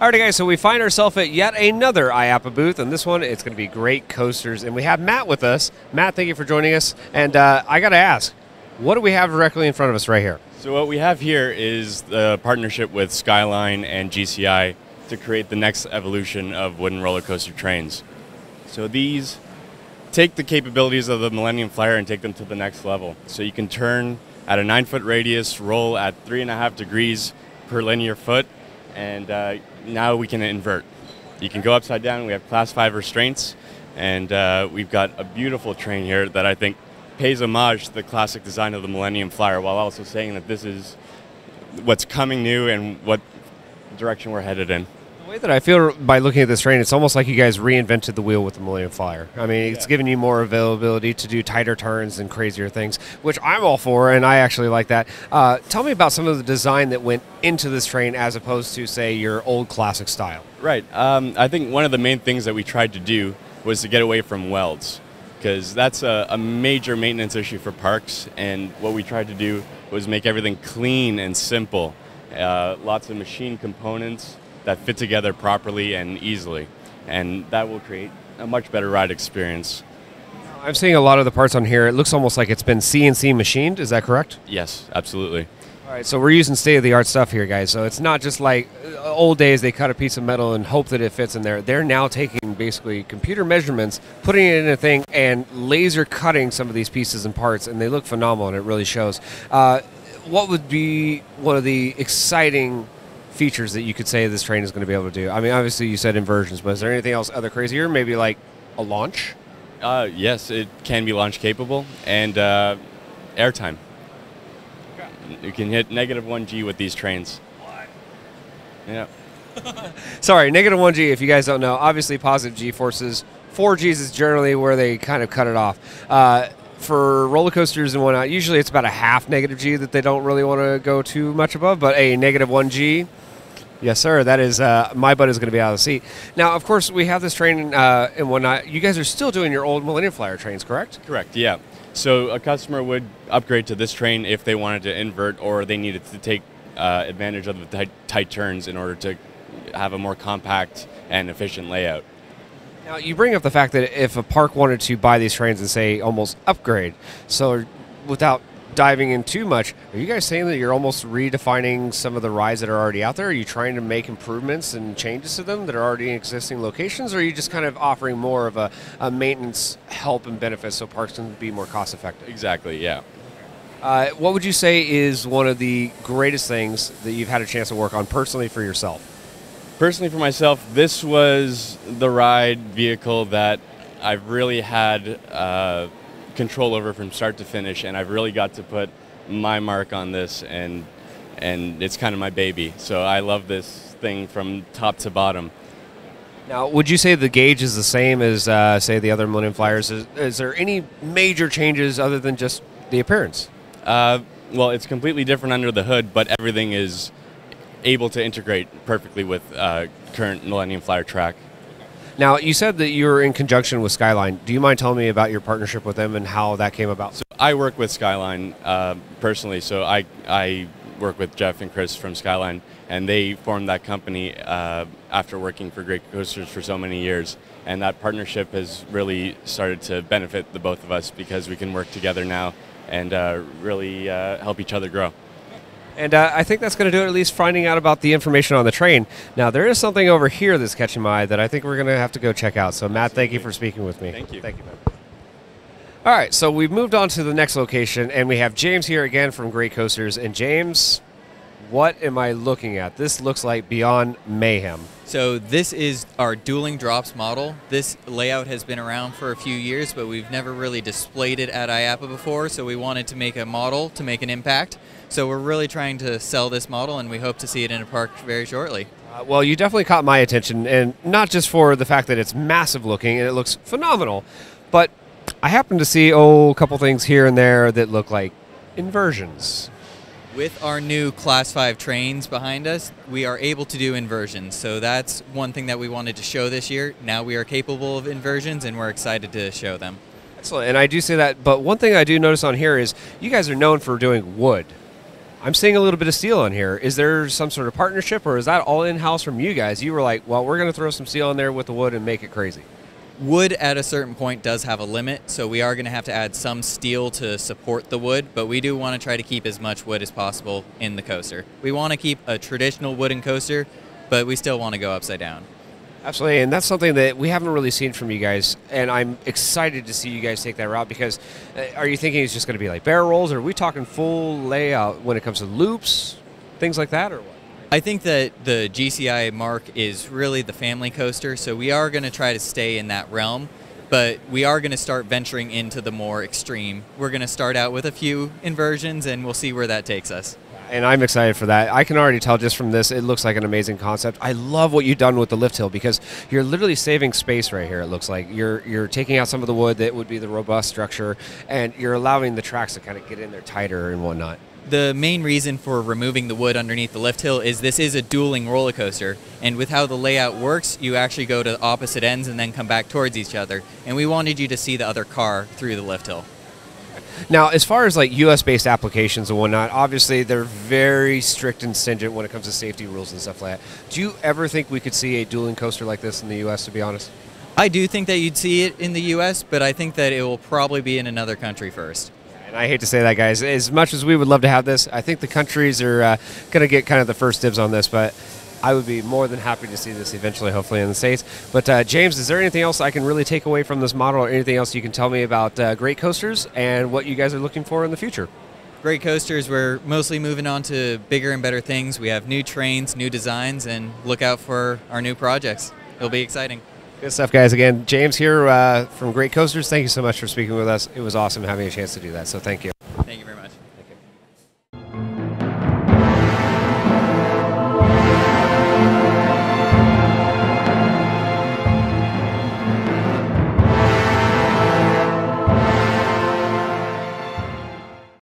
All right, guys, so we find ourselves at yet another IAAPA booth, and this one, it's going to be great coasters. And we have Matt with us. Matt, thank you for joining us. And I got to ask, what do we have directly in front of us right here? So what we have here is the partnership with Skyline and GCI to create the next evolution of wooden roller coaster trains. So these take the capabilities of the Millennium Flyer and take them to the next level. So you can turn at a 9-foot radius, roll at 3.5 degrees per linear foot, and now we can invert. You can go upside down. We have Class 5 restraints, and we've got a beautiful train here that I think pays homage to the classic design of the Millennium Flyer, while also saying that this is what's coming new and what direction we're headed in. The way that I feel by looking at this train, it's almost like you guys reinvented the wheel with the Millennium Flyer. I mean, it's giving you more availability to do tighter turns and crazier things, which I'm all for, and I actually like that. Tell me about some of the design that went into this train as opposed to, say, your old classic style. Right. I think one of the main things that we tried to do was to get away from welds, because that's a major maintenance issue for parks, and what we tried to do was make everything clean and simple. Lots of machine components that fit together properly and easily, and that will create a much better ride experience. I'm seeing a lot of the parts on here. It looks almost like it's been CNC machined. Is that correct? Yes, absolutely. All right, so we're using state-of-the-art stuff here, guys. So it's not just like old days they cut a piece of metal and hope that it fits in there. They're now taking basically computer measurements, putting it in a thing, and laser cutting some of these pieces and parts, and they look phenomenal, and it really shows. What would be one of the exciting features that you could say this train is going to be able to do? I mean, obviously you said inversions, but is there anything else other crazier? Maybe like a launch? Yes, it can be launch capable, and airtime. You can hit -1G with these trains. What? Yeah. Sorry, -1G, if you guys don't know, obviously positive G forces. 4Gs is generally where they kind of cut it off. For roller coasters and whatnot, usually it's about a half -G that they don't really want to go too much above, but a -1G, yes, sir. That is, my butt is going to be out of the seat. Now, of course, we have this train and whatnot. You guys are still doing your old Millennium Flyer trains, correct? Correct, yeah. So a customer would upgrade to this train if they wanted to invert or they needed to take advantage of the tight turns in order to have a more compact and efficient layout. Now, you bring up the fact that if a park wanted to buy these trains and, say, almost upgrade, so without diving in too much, are you guys saying that you're almost redefining some of the rides that are already out there? Are you trying to make improvements and changes to them that are already in existing locations, or are you just kind of offering more of a maintenance help and benefit so parks can be more cost effective? Exactly, yeah. What would you say is one of the greatest things that you've had a chance to work on personally for yourself? Personally for myself, this was the ride vehicle that I've really had control over from start to finish, and I've really got to put my mark on this, and it's kind of my baby. So I love this thing from top to bottom. Now, would you say the gauge is the same as, say, the other Millennium Flyers? Is there any major changes other than just the appearance? Well, it's completely different under the hood, but everything is able to integrate perfectly with current Millennium Flyer track. Now, you said that you were in conjunction with Skyline. Do you mind telling me about your partnership with them and how that came about? So I work with Skyline personally, so I work with Jeff and Chris from Skyline, and they formed that company after working for Great Coasters for so many years. And that partnership has really started to benefit the both of us because we can work together now and really help each other grow. And I think that's going to do it, at least finding out about the information on the train. Now, there is something over here that's catching my eye that I think we're going to have to go check out. So, Matt, thank you for speaking with me. Thank you. Thank you, Matt. All right, so we've moved on to the next location, and we have James here again from Great Coasters. And, James, what am I looking at? This looks like beyond mayhem. So this is our dueling drops model. This layout has been around for a few years, but we've never really displayed it at IAAPA before, so we wanted to make a model to make an impact. So we're really trying to sell this model, and we hope to see it in a park very shortly. Well, you definitely caught my attention, and not just for the fact that it's massive looking and it looks phenomenal, but I happen to see, a couple things here and there that look like inversions. With our new Class 5 trains behind us, we are able to do inversions. So that's one thing that we wanted to show this year. Now we are capable of inversions, and we're excited to show them. Excellent, and I do say that, but one thing I do notice on here is you guys are known for doing wood. I'm seeing a little bit of steel on here. Is there some sort of partnership, or is that all in-house from you guys? You were like, well, we're going to throw some steel in there with the wood and make it crazy. Wood at a certain point does have a limit, so we are going to have to add some steel to support the wood, but we do want to try to keep as much wood as possible in the coaster. We want to keep a traditional wooden coaster, but we still want to go upside down. Absolutely, and that's something that we haven't really seen from you guys, and I'm excited to see you guys take that route, because are you thinking it's just going to be like barrel rolls, or are we talking full layout when it comes to loops, things like that, or what? I think that the GCI Mark is really the family coaster, so we are going to try to stay in that realm, but we are going to start venturing into the more extreme. We're going to start out with a few inversions, and we'll see where that takes us. And I'm excited for that. I can already tell just from this, it looks like an amazing concept. I love what you've done with the lift hill, because you're literally saving space right here, it looks like. You're taking out some of the wood that would be the robust structure, and you're allowing the tracks to kind of get in there tighter and whatnot. The main reason for removing the wood underneath the lift hill is this is a dueling roller coaster, and with how the layout works, you actually go to opposite ends and then come back towards each other, and we wanted you to see the other car through the lift hill. Now, as far as like U.S.-based applications and whatnot, obviously they're very strict and stringent when it comes to safety rules and stuff like that. Do you ever think we could see a dueling coaster like this in the U.S., to be honest? I do think that you'd see it in the U.S., but I think that it will probably be in another country first. And I hate to say that, guys. As much as we would love to have this, I think the countries are going to get kind of the first dibs on this, but I would be more than happy to see this eventually, hopefully, in the States. But James, is there anything else I can really take away from this model, or anything else you can tell me about Great Coasters and what you guys are looking for in the future? Great Coasters, we're mostly moving on to bigger and better things. We have new trains, new designs, and look out for our new projects. It'll be exciting. Good stuff, guys. Again, James here from Great Coasters. Thank you so much for speaking with us. It was awesome having a chance to do that, so thank you.